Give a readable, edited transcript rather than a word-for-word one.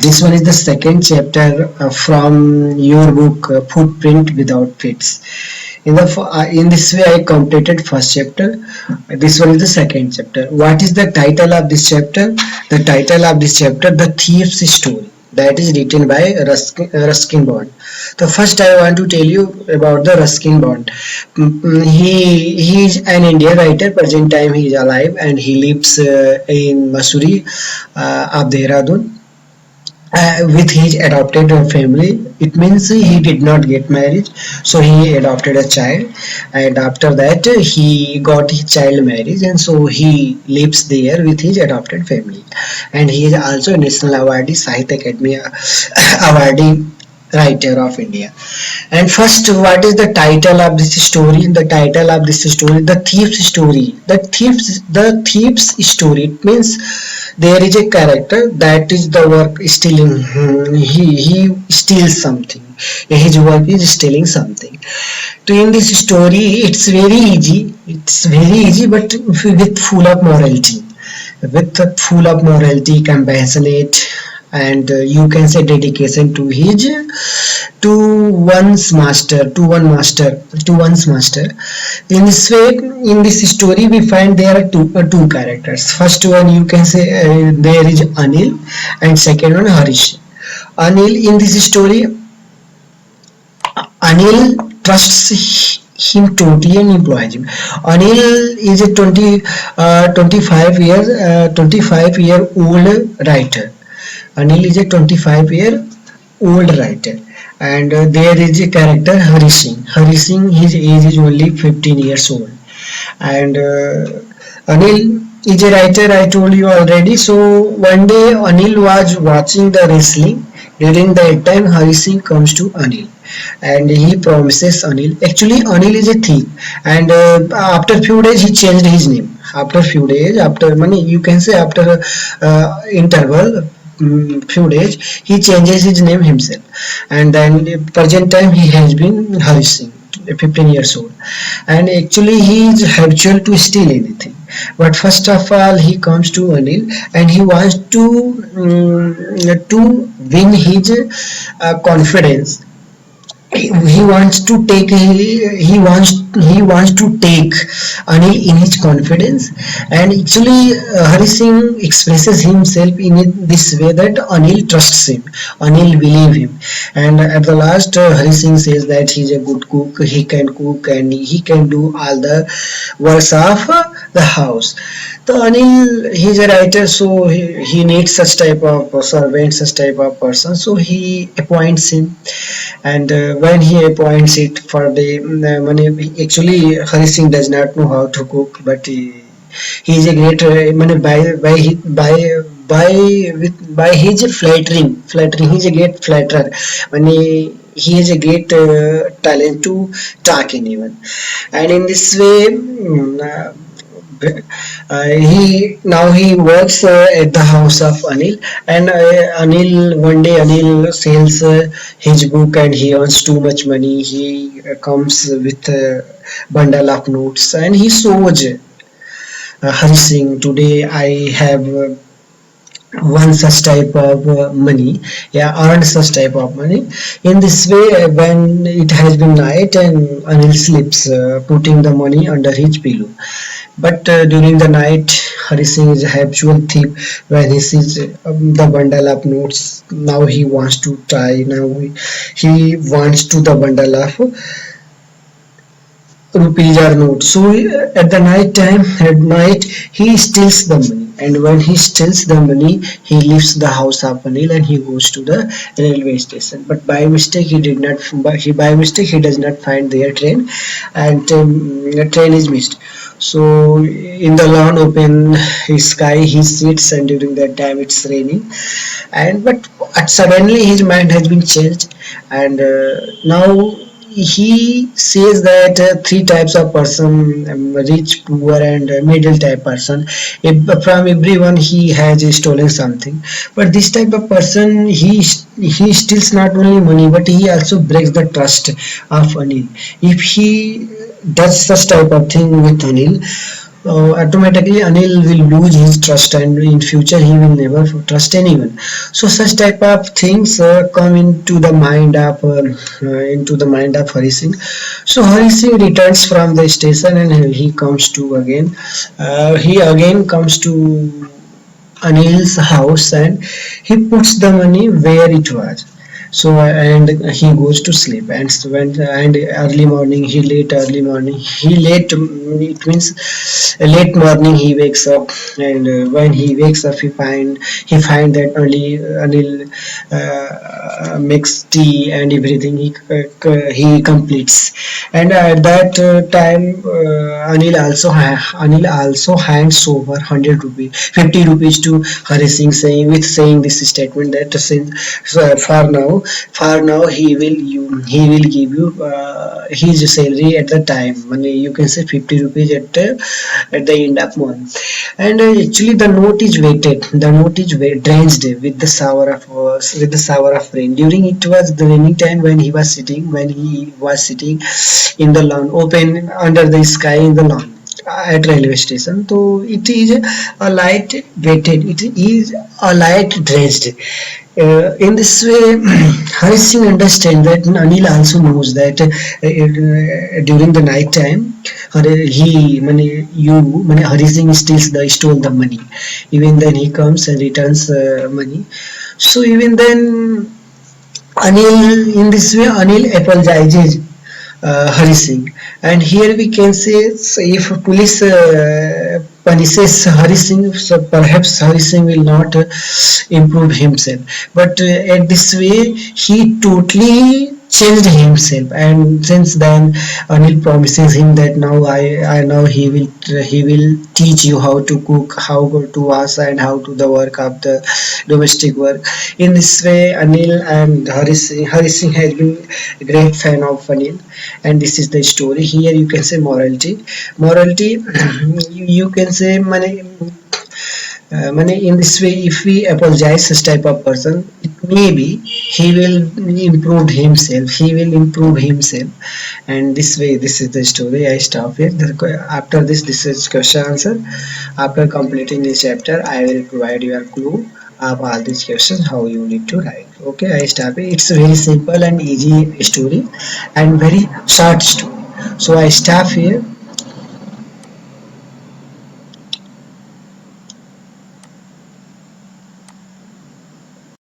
This one is the second chapter from your book, Footprint Without Fits. In this way I completed first chapter. This one is the second chapter. What is the title of this chapter? The title of this chapter, The Thief's Story, that is written by Ruskin Bond. So first I want to tell you about the Ruskin Bond. He is an Indian writer. Present time he is alive and he lives in Missouri of Dehradun with his adopted family. It means he did not get married, so he adopted a child, and after that he got his child marriage, and so he lives there with his adopted family. And he is also a national awardee, Sahitya Academy awardee writer of India. And first, what is the title of this story? The title of this story, The Thief's Story. The thief's story. It means there is a character that is the work stealing. He steals something. His work is stealing something. So in this story, it's very easy. It's very easy, but with full of morality. With full of morality, compassionate, and you can say dedication to his to one's master. In this way, in this story we find there are two characters. First one, you can say there is Anil, and second one Harish. Anil, in this story, Anil trusts him totally and employs him. Anil is a 25 year old writer. Anil is a 25-year-old writer, and there is a character Hari Singh. Hari Singh, his age is only 15 years old, and Anil is a writer, I told you already. So one day Anil was watching the wrestling. During that time, Hari Singh comes to Anil and he promises Anil. Actually, Anil is a thief, and after few days he changed his name. After few days, after money, you can say after interval. Few days he changes his name himself, and then present time he has been Hari Singh, 15 years old, and actually he is habitual to steal anything. But first of all, he comes to Anil and he wants to win his confidence. He wants to take Anil in his confidence, and actually Hari Singh expresses himself in this way that Anil trusts him, Anil believe him, and at the last Hari Singh says that he's a good cook, he can cook and he can do all the works of the house. So Anil, he's a writer, so he needs such type of servant, such type of person, so he appoints him. And when he appoints it for the money, actually Hari Singh does not know how to cook, but he is a great by his flattering, he is a great flatterer. When he has a great talent to talk anyone, and in this way. He works at the house of Anil, and one day Anil sells his book and he earns too much money. He comes with a bundle of notes and he shows Hari Singh, today I have won such type of money, earned such type of money. In this way, when it has been night and Anil sleeps, putting the money under his pillow. But during the night, Hari Singh is a habitual thief. When he sees the bundle of notes, now he wants to try. Now he wants to the bundle of rupees or notes. So at night he steals the money. And when he steals the money, he leaves the house of Anil and he goes to the railway station. But by mistake he does not find their train, and the train is missed. So in the lawn open sky he sits, and during that time it's raining. But suddenly his mind has been changed, and now he says that three types of person, rich, poor and middle type person. From everyone he has stolen something, but this type of person, he steals not only money but he also breaks the trust of Anil. If he does such type of thing with Anil, automatically Anil will lose his trust, and in future he will never trust anyone. So such type of things come into the mind of Hari Singh. So Hari Singh returns from the station, and he comes to again. He again comes to Anil's house, and he puts the money where it was. So and he goes to sleep, and when and early morning he late it means late morning he wakes up, and when he wakes up he find that only Anil makes tea and everything he completes. And at that time Anil also hands over 100 rupees 50 rupees to Hari Singh, saying this statement that since for now he will give you his salary at the time. Money you can say 50 rupees at the end of month. And actually the note is weighted. The note is drenched with the shower of rain. During it was the raining time when he was sitting in the lawn, open under the sky in the lawn at railway station. So it is a light weighted. It is a light drenched. In this way, Hari Singh understands that Anil also knows that during the night time, Hari Singh stole the money. Even then, he comes and returns money. So even then, Anil apologizes Hari Singh. And here we can say, so if police punishes Hari Singh, so perhaps Hari Singh will not improve himself. But at this way, he totally changed himself. And since then, Anil promises him that now he will teach you how to cook, how to wash, and how to the work of the domestic work. In this way, Anil and Hari Singh has been a great fan of Anil, and this is the story. Here you can say morality. You can say money in this way. If we apologize such type of person, maybe he will improve himself. And this way, this is the story. I stop here. After this is question answer. After completing this chapter, I will provide you a clue of all these questions how you need to write. Okay, I stop it. It's a very simple and easy story, and very short story. So I stop here.